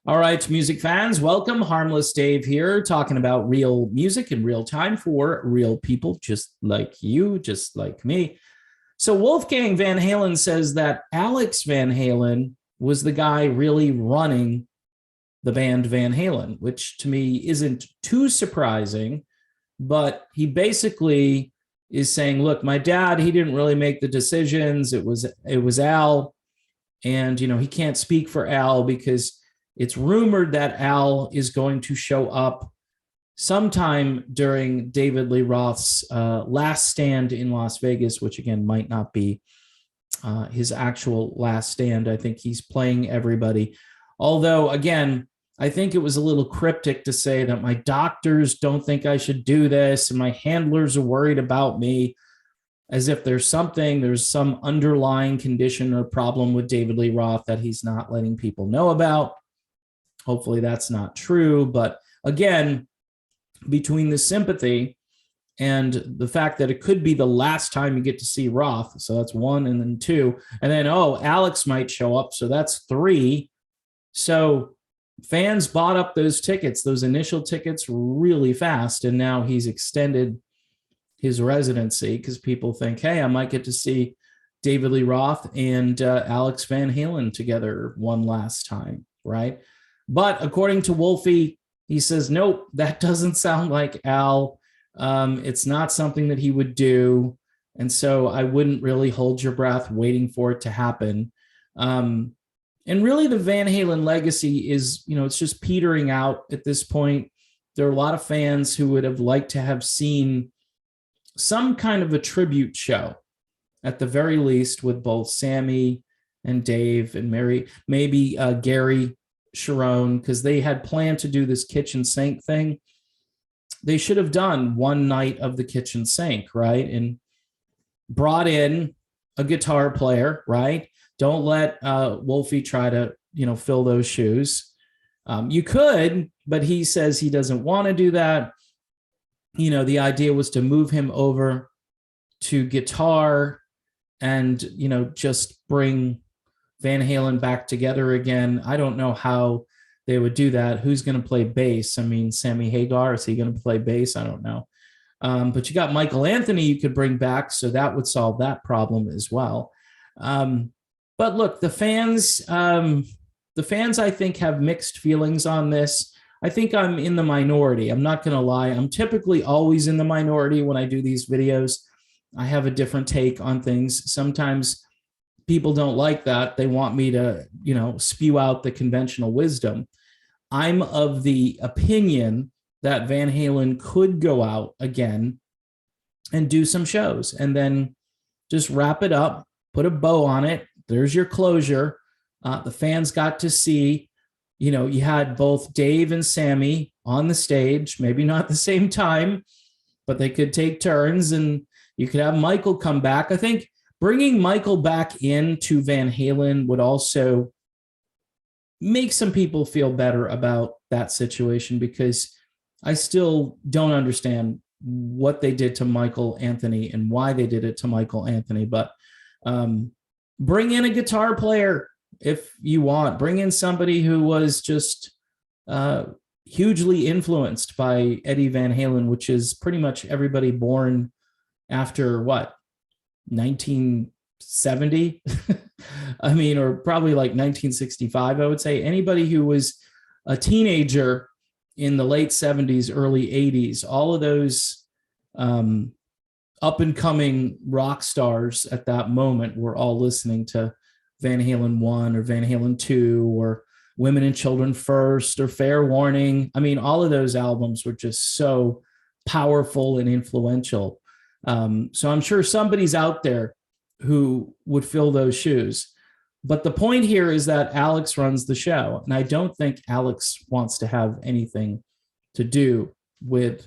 All right, music fans, welcome. Harmless Dave here, talking about real music in real time for real people just like you, just like me. So, Wolfgang Van Halen says that Alex Van Halen was the guy really running the band Van Halen, which to me isn't too surprising. But he basically is saying, look, my dad, he didn't really make the decisions. It was Al. And he can't speak for Al because it's rumored that Al is going to show up sometime during David Lee Roth's last stand in Las Vegas, which again might not be his actual last stand. I think he's playing everybody. Although, again, I think it was a little cryptic to say that my doctors don't think I should do this and my handlers are worried about me, as if there's some underlying condition or problem with David Lee Roth that he's not letting people know about. Hopefully that's not true. But again, between the sympathy and the fact that it could be the last time you get to see Roth, so that's one, and then two, and then, Alex might show up, so that's three. So fans bought up those tickets, those initial tickets, really fast, and now he's extended his residency because people think, hey, I might get to see David Lee Roth and Alex Van Halen together one last time, right? But according to Wolfie, he says, nope, that doesn't sound like Al. It's not something that he would do. And so I wouldn't really hold your breath waiting for it to happen. And really the Van Halen legacy is, it's just petering out at this point. There are a lot of fans who would have liked to have seen some kind of a tribute show, at the very least, with both Sammy and Dave and maybe Gary Sharon, because they had planned to do this kitchen sink thing. They should have done one night of the kitchen sink, right? And brought in a guitar player, right? Don't let Wolfie try to, fill those shoes. You could, but he says he doesn't want to do that. The idea was to move him over to guitar and, just bring Van Halen back together again. I don't know how they would do that. Who's going to play bass? I mean, Sammy Hagar, is he going to play bass? I don't know. But you got Michael Anthony you could bring back, so that would solve that problem as well. But look, the fans, I think, have mixed feelings on this. I think I'm in the minority. I'm not going to lie. I'm typically always in the minority when I do these videos. I have a different take on things. Sometimes people don't like that. They want me to, spew out the conventional wisdom. I'm of the opinion that Van Halen could go out again and do some shows and then just wrap it up, put a bow on it. There's your closure. The fans got to see, you had both Dave and Sammy on the stage, maybe not at the same time, but they could take turns, and you could have Michael come back. I think bringing Michael back into Van Halen would also make some people feel better about that situation, because I still don't understand what they did to Michael Anthony and why they did it to Michael Anthony. But bring in a guitar player if you want. Bring in somebody who was just hugely influenced by Eddie Van Halen, which is pretty much everybody born after 1970? I mean, or probably like 1965, I would say. Anybody who was a teenager in the late 70s, early 80s, all of those up and coming rock stars at that moment were all listening to Van Halen 1 or Van Halen 2 or Women and Children First or Fair Warning. I mean, all of those albums were just so powerful and influential. So I'm sure somebody's out there who would fill those shoes. But the point here is that Alex runs the show, and I don't think Alex wants to have anything to do with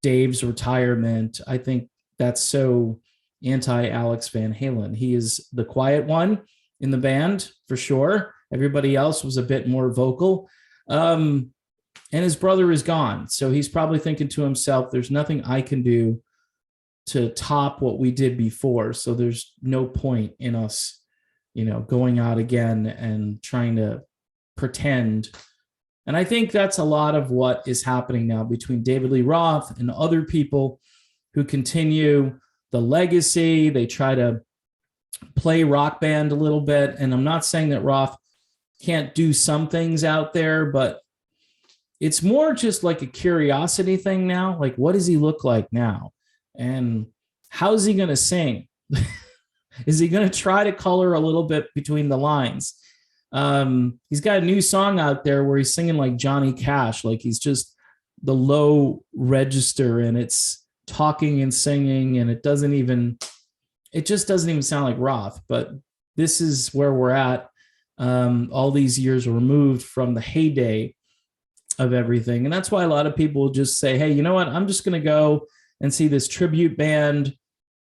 Dave's retirement. I think that's so anti-Alex Van Halen. He is the quiet one in the band, for sure. Everybody else was a bit more vocal. And his brother is gone. So he's probably thinking to himself, there's nothing I can do to top what we did before. So there's no point in us, going out again and trying to pretend And I think that's a lot of what is happening now between David Lee Roth and other people who continue the legacy. They try to play Rock Band a little bit. And I'm not saying that Roth can't do some things out there, but it's more just like a curiosity thing now. Like, what does he look like now? And how's he going to sing? Is he going to try to color a little bit between the lines? He's got a new song out there where he's singing like Johnny Cash, like he's just the low register, and it's talking and singing, and it just doesn't even sound like Roth. But this is where we're at, all these years removed from the heyday of everything. And that's why a lot of people just say, hey, you know what, I'm just going to go and see this tribute band.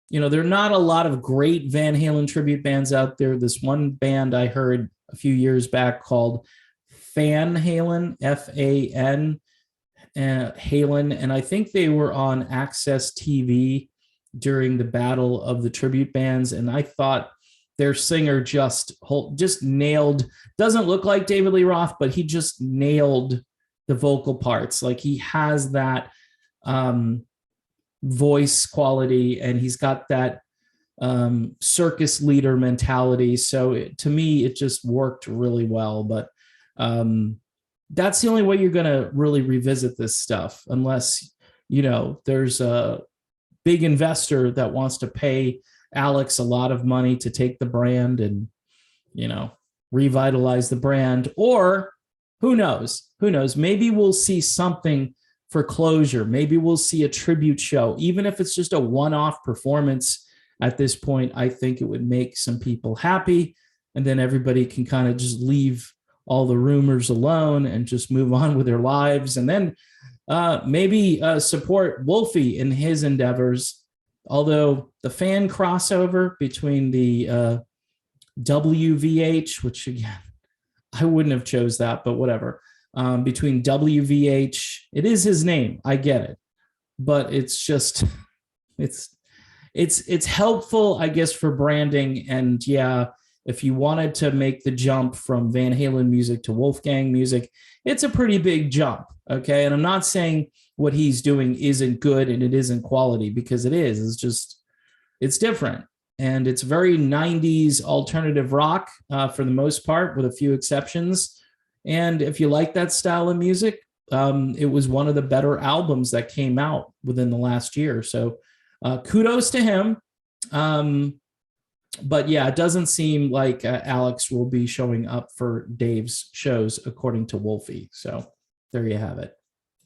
There are not a lot of great Van Halen tribute bands out there. This one band I heard a few years back called Fan Halen, Fan Halen, and I think they were on Access TV during the battle of the tribute bands, and I thought their singer just nailed. Doesn't look like David Lee Roth, but he just nailed the vocal parts. Like, he has that voice quality, and he's got that circus leader mentality. So to me, it just worked really well. But that's the only way you're going to really revisit this stuff, unless, there's a big investor that wants to pay Alex a lot of money to take the brand and, revitalize the brand. Or who knows, maybe we'll see something for closure. Maybe we'll see a tribute show, even if it's just a one-off performance. At this point, I think it would make some people happy, and then everybody can kind of just leave all the rumors alone and just move on with their lives. And then maybe support Wolfie in his endeavors. Although the fan crossover between the WVH, which again, I wouldn't have chose that, but whatever. Between WVH, it is his name, I get it, but it's just, it's helpful, I guess, for branding. And yeah, if you wanted to make the jump from Van Halen music to Wolfgang music, it's a pretty big jump. Okay. And I'm not saying what he's doing isn't good and it isn't quality, because it is. It's different. And it's very 90s alternative rock for the most part, with a few exceptions. And if you like that style of music, it was one of the better albums that came out within the last year. So kudos to him. But yeah, it doesn't seem like Alex will be showing up for Dave's shows, according to Wolfie. So there you have it.